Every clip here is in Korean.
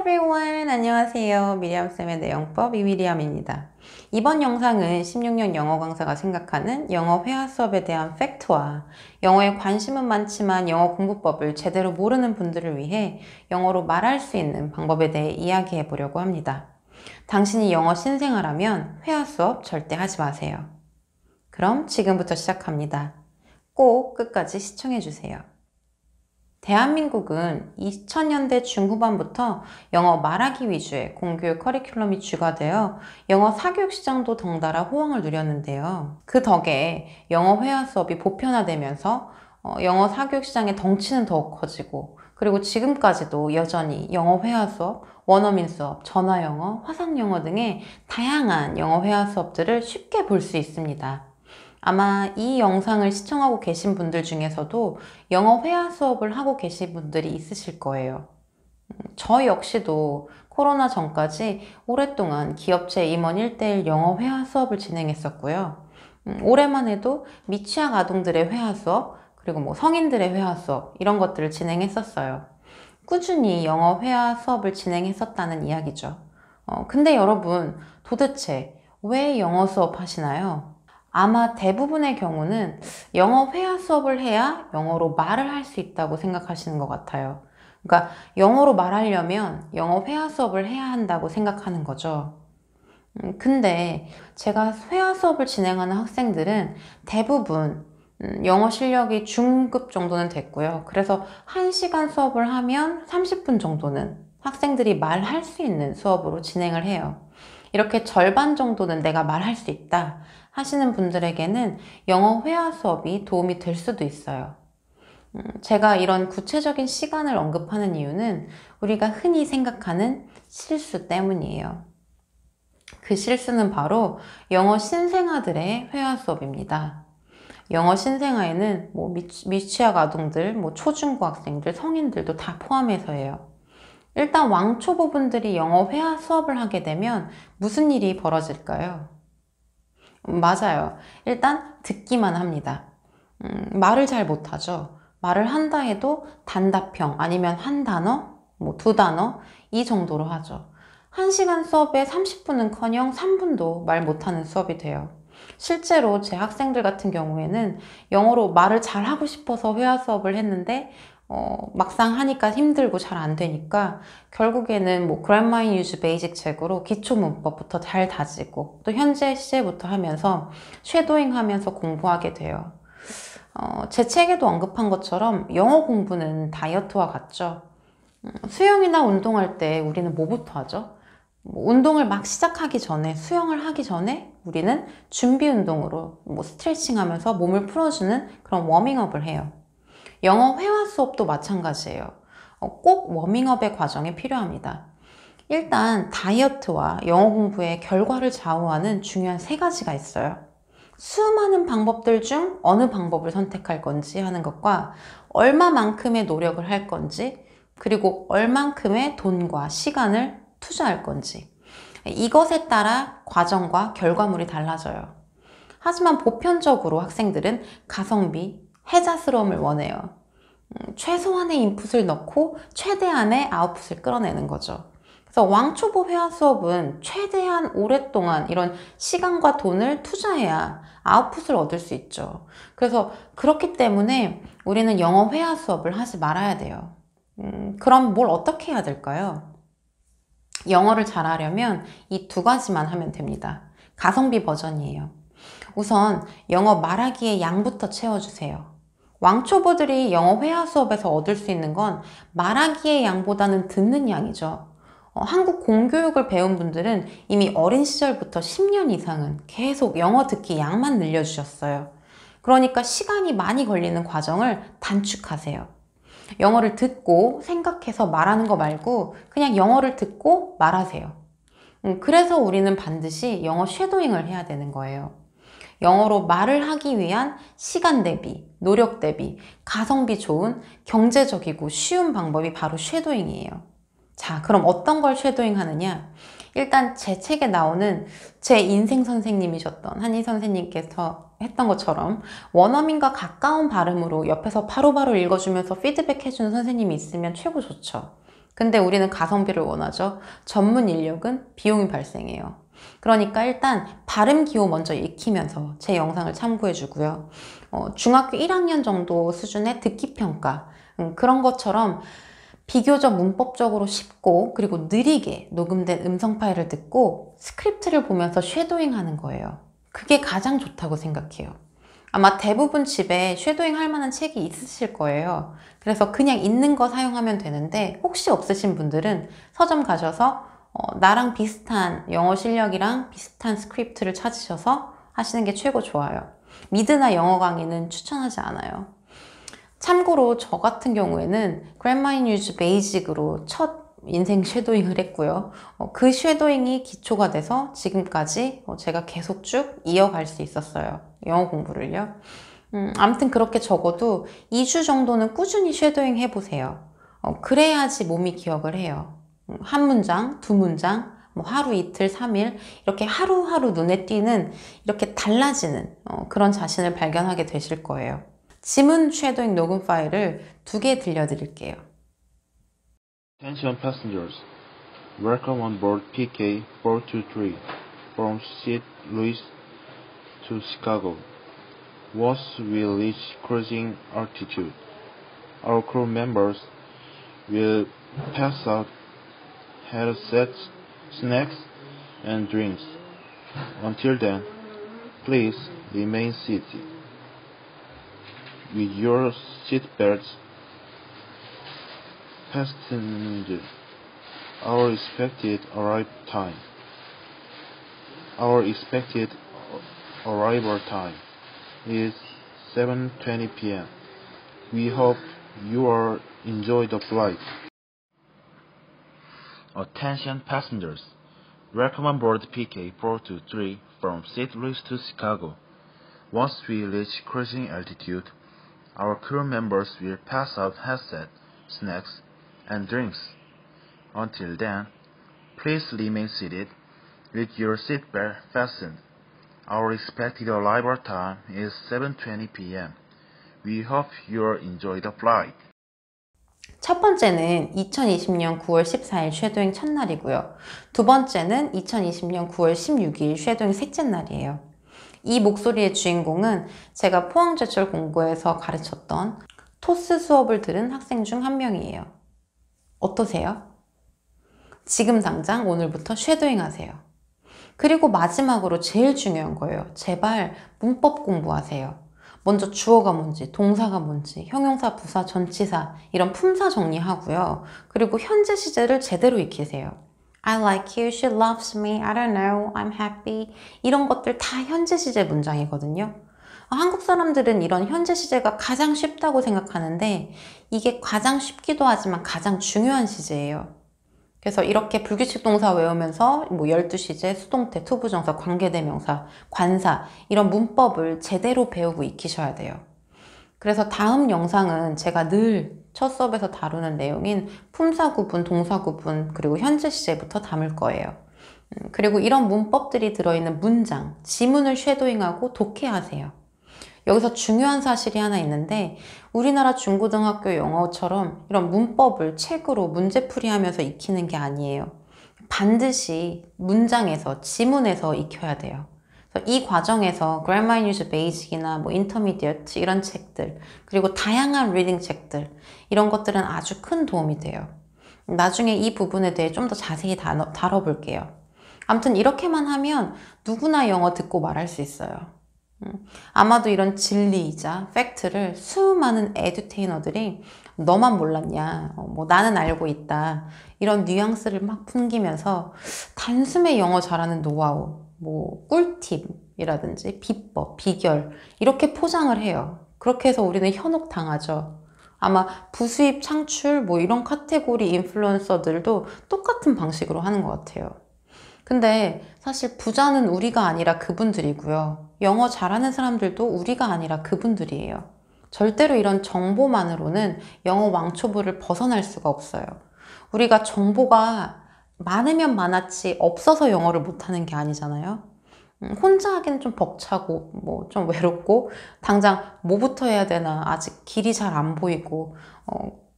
everyone! 안녕하세요. 미리암쌤의 내영법 이미리암입니다. 이번 영상은 16년 영어 강사가 생각하는 영어 회화 수업에 대한 팩트와 영어에 관심은 많지만 영어 공부법을 제대로 모르는 분들을 위해 영어로 말할 수 있는 방법에 대해 이야기해 보려고 합니다. 당신이 영어 신생아라면 회화 수업 절대 하지 마세요. 그럼 지금부터 시작합니다. 꼭 끝까지 시청해 주세요. 대한민국은 2000년대 중후반부터 영어 말하기 위주의 공교육 커리큘럼이 주가되어 영어 사교육 시장도 덩달아 호황을 누렸는데요. 그 덕에 영어 회화 수업이 보편화되면서 영어 사교육 시장의 덩치는 더욱 커지고, 그리고 지금까지도 여전히 영어 회화 수업, 원어민 수업, 전화 영어, 화상 영어 등의 다양한 영어 회화 수업들을 쉽게 볼 수 있습니다. 아마 이 영상을 시청하고 계신 분들 중에서도 영어 회화 수업을 하고 계신 분들이 있으실 거예요. 저 역시도 코로나 전까지 오랫동안 기업체 임원 1:1 영어 회화 수업을 진행했었고요. 올해만 해도 미취학 아동들의 회화 수업, 그리고 성인들의 회화 수업 이런 것들을 진행했었어요. 꾸준히 영어 회화 수업을 진행했었다는 이야기죠. 근데 여러분, 도대체 왜 영어 수업 하시나요? 아마 대부분의 경우는 영어 회화 수업을 해야 영어로 말을 할 수 있다고 생각하시는 것 같아요. 그러니까 영어로 말하려면 영어 회화 수업을 해야 한다고 생각하는 거죠. 근데 제가 회화 수업을 진행하는 학생들은 대부분 영어 실력이 중급 정도는 됐고요. 그래서 1시간 수업을 하면 30분 정도는 학생들이 말할 수 있는 수업으로 진행을 해요. 이렇게 절반 정도는 내가 말할 수 있다 하시는 분들에게는 영어 회화 수업이 도움이 될 수도 있어요. 제가 이런 구체적인 시간을 언급하는 이유는 우리가 흔히 생각하는 실수 때문이에요. 그 실수는 바로 영어 신생아들의 회화 수업입니다. 영어 신생아에는 미취학 아동들, 초중고 학생들, 성인들도 다 포함해서예요. 일단 왕초보분들이 영어 회화 수업을 하게 되면 무슨 일이 벌어질까요? 맞아요. 일단 듣기만 합니다. 말을 잘 못하죠. 말을 한다 해도 단답형 아니면 한 단어, 두 단어 이 정도로 하죠. 1시간 수업에 30분은커녕 3분도 말 못하는 수업이 돼요. 실제로 제 학생들 같은 경우에는 영어로 말을 잘하고 싶어서 회화 수업을 했는데 막상 하니까 힘들고 잘 안 되니까 결국에는 Grammar in Use 베이직 책으로 기초 문법부터 잘 다지고 또 현재 시제부터 하면서 쉐도잉 하면서 공부하게 돼요. 제 책에도 언급한 것처럼 영어 공부는 다이어트와 같죠. 수영이나 운동할 때 우리는 뭐부터 하죠? 운동을 막 시작하기 전에, 수영을 하기 전에 우리는 준비 운동으로 스트레칭 하면서 몸을 풀어주는 그런 워밍업을 해요. 영어 회화 수업도 마찬가지예요. 꼭 워밍업의 과정이 필요합니다. 일단 다이어트와 영어 공부의 결과를 좌우하는 중요한 3가지가 있어요. 수많은 방법들 중 어느 방법을 선택할 건지 하는 것과 얼마만큼의 노력을 할 건지, 그리고 얼만큼의 돈과 시간을 투자할 건지, 이것에 따라 과정과 결과물이 달라져요. 하지만 보편적으로 학생들은 가성비, 해자스러움을 원해요. 최소한의 인풋을 넣고 최대한의 아웃풋을 끌어내는 거죠. 그래서 왕초보 회화 수업은 최대한 오랫동안 이런 시간과 돈을 투자해야 아웃풋을 얻을 수 있죠. 그래서 그렇기 때문에 우리는 영어 회화 수업을 하지 말아야 돼요. 그럼 뭘 어떻게 해야 될까요? 영어를 잘하려면 이 2가지만 하면 됩니다. 가성비 버전이에요. 우선 영어 말하기의 양부터 채워주세요. 왕초보들이 영어 회화 수업에서 얻을 수 있는 건 말하기의 양보다는 듣는 양이죠. 한국 공교육을 배운 분들은 이미 어린 시절부터 10년 이상은 계속 영어 듣기 양만 늘려주셨어요. 그러니까 시간이 많이 걸리는 과정을 단축하세요. 영어를 듣고 생각해서 말하는 거 말고 그냥 영어를 듣고 말하세요. 그래서 우리는 반드시 영어 쉐도잉을 해야 되는 거예요. 영어로 말을 하기 위한 시간 대비, 노력 대비, 가성비 좋은, 경제적이고 쉬운 방법이 바로 쉐도잉이에요. 자, 그럼 어떤 걸 쉐도잉 하느냐? 일단 제 책에 나오는 제 인생 선생님이셨던 한희 선생님께서 했던 것처럼 원어민과 가까운 발음으로 옆에서 바로바로 읽어주면서 피드백 해주는 선생님이 있으면 최고 좋죠. 근데 우리는 가성비를 원하죠. 전문 인력은 비용이 발생해요. 그러니까 일단 발음 기호 먼저 익히면서 제 영상을 참고해 주고요. 중학교 1학년 정도 수준의 듣기 평가, 그런 것처럼 비교적 문법적으로 쉽고 그리고 느리게 녹음된 음성 파일을 듣고 스크립트를 보면서 쉐도잉 하는 거예요. 그게 가장 좋다고 생각해요. 아마 대부분 집에 쉐도잉 할 만한 책이 있으실 거예요. 그래서 그냥 있는 거 사용하면 되는데 혹시 없으신 분들은 서점 가셔서 나랑 비슷한 영어 실력이랑 비슷한 스크립트를 찾으셔서 하시는 게 최고 좋아요. 미드나 영어 강의는 추천하지 않아요. 참고로 저 같은 경우에는 Grandma News Basic으로 첫 인생 쉐도잉을 했고요. 그 쉐도잉이 기초가 돼서 지금까지 제가 계속 쭉 이어갈 수 있었어요. 영어 공부를요. 아무튼 그렇게 적어도 2주 정도는 꾸준히 쉐도잉 해보세요. 그래야지 몸이 기억을 해요. 한 문장, 두 문장, 뭐 하루 이틀, 3일 이렇게 하루하루 눈에 띄는 이렇게 달라지는 그런 자신을 발견하게 되실 거예요. 지문 쉐도잉 녹음 파일을 2개 들려드릴게요. Attention passengers, welcome on board PK423 from St. Louis to Chicago. Once we reach cruising altitude, our crew members will pass out headsets, snacks, and drinks. Until then, please remain seated with your seatbelts fastened. Our expected arrival time is 7:20 p.m. We hope you will enjoy the flight. Attention passengers, welcome on board PK423 from St. Louis to Chicago. Once we reach cruising altitude, our crew members will pass out headsets, snacks, and drinks. Until then, please remain seated with your seatbelt fastened. Our expected arrival time is 7:20 p.m. We hope you'll enjoy the flight. 첫 번째는 2020년 9월 14일 쉐도잉 첫날이고요. 두 번째는 2020년 9월 16일 쉐도잉 셋째 날이에요. 이 목소리의 주인공은 제가 포항제철 공고에서 가르쳤던 토스 수업을 들은 학생 중 한 명이에요. 어떠세요? 지금 당장 오늘부터 쉐도잉 하세요. 그리고 마지막으로 제일 중요한 거예요. 제발 문법 공부하세요. 먼저 주어가 뭔지, 동사가 뭔지, 형용사, 부사, 전치사 이런 품사 정리하고요. 그리고 현재 시제를 제대로 익히세요. I like you, she loves me, I don't know, I'm happy 이런 것들 다 현재 시제 문장이거든요. 한국 사람들은 이런 현재 시제가 가장 쉽다고 생각하는데 이게 가장 쉽기도 하지만 가장 중요한 시제예요. 그래서 이렇게 불규칙 동사 외우면서 뭐 12시제, 수동태, 투부정사, 관계대명사, 관사 이런 문법을 제대로 배우고 익히셔야 돼요. 그래서 다음 영상은 제가 늘 첫 수업에서 다루는 내용인 품사 구분, 동사 구분, 그리고 현재 시제부터 담을 거예요. 그리고 이런 문법들이 들어있는 문장, 지문을 쉐도잉하고 독해하세요. 여기서 중요한 사실이 하나 있는데 우리나라 중고등학교 영어처럼 이런 문법을 책으로 문제풀이 하면서 익히는 게 아니에요. 반드시 문장에서, 지문에서 익혀야 돼요. 그래서 이 과정에서 Grandma News Basic이나 뭐 Intermediate 이런 책들, 그리고 다양한 리딩 책들, 이런 것들은 아주 큰 도움이 돼요. 나중에 이 부분에 대해 좀 더 자세히 다뤄볼게요. 아무튼 이렇게만 하면 누구나 영어 듣고 말할 수 있어요. 아마도 이런 진리이자 팩트를 수많은 에듀테이너들이 너만 몰랐냐, 뭐 나는 알고 있다 이런 뉘앙스를 막 풍기면서 단숨에 영어 잘하는 노하우, 뭐 꿀팁이라든지 비법, 비결 이렇게 포장을 해요. 그렇게 해서 우리는 현혹당하죠. 아마 부수입 창출 뭐 이런 카테고리 인플루언서들도 똑같은 방식으로 하는 것 같아요. 근데 사실 부자는 우리가 아니라 그분들이고요. 영어 잘하는 사람들도 우리가 아니라 그분들이에요. 절대로 이런 정보만으로는 영어 왕초보를 벗어날 수가 없어요. 우리가 정보가 많으면 많았지 없어서 영어를 못하는 게 아니잖아요. 혼자 하기는 좀 벅차고 뭐 좀 외롭고 당장 뭐부터 해야 되나 아직 길이 잘 안 보이고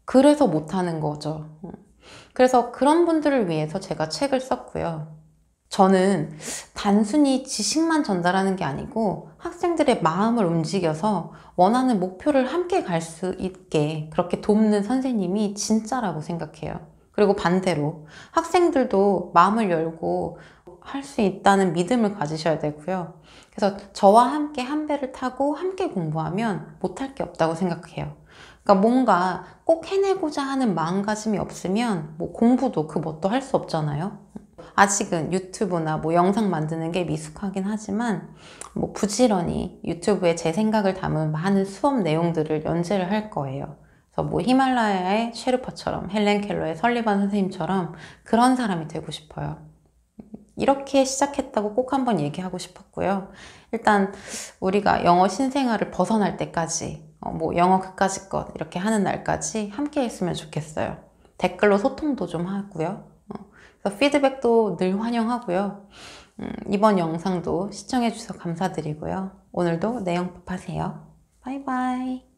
그래서 못하는 거죠. 그래서 그런 분들을 위해서 제가 책을 썼고요. 저는 단순히 지식만 전달하는 게 아니고 학생들의 마음을 움직여서 원하는 목표를 함께 갈 수 있게 그렇게 돕는 선생님이 진짜라고 생각해요. 그리고 반대로 학생들도 마음을 열고 할 수 있다는 믿음을 가지셔야 되고요. 그래서 저와 함께 한 배를 타고 함께 공부하면 못할 게 없다고 생각해요. 그러니까 뭔가 꼭 해내고자 하는 마음가짐이 없으면 뭐 공부도 그 뭣도 할 수 없잖아요. 아직은 유튜브나 뭐 영상 만드는 게 미숙하긴 하지만 뭐 부지런히 유튜브에 제 생각을 담은 많은 수업 내용들을 연재를 할 거예요. 그래서 뭐 히말라야의 셰르파처럼, 헬렌 켈러의 설리반 선생님처럼 그런 사람이 되고 싶어요. 이렇게 시작했다고 꼭 한번 얘기하고 싶었고요. 일단 우리가 영어 신생아를 벗어날 때까지 뭐 영어 그까짓 것 이렇게 하는 날까지 함께 했으면 좋겠어요. 댓글로 소통도 좀 하고요. 그래서 피드백도 늘 환영하고요. 이번 영상도 시청해주셔서 감사드리고요. 오늘도 내용법 하세요. 바이바이.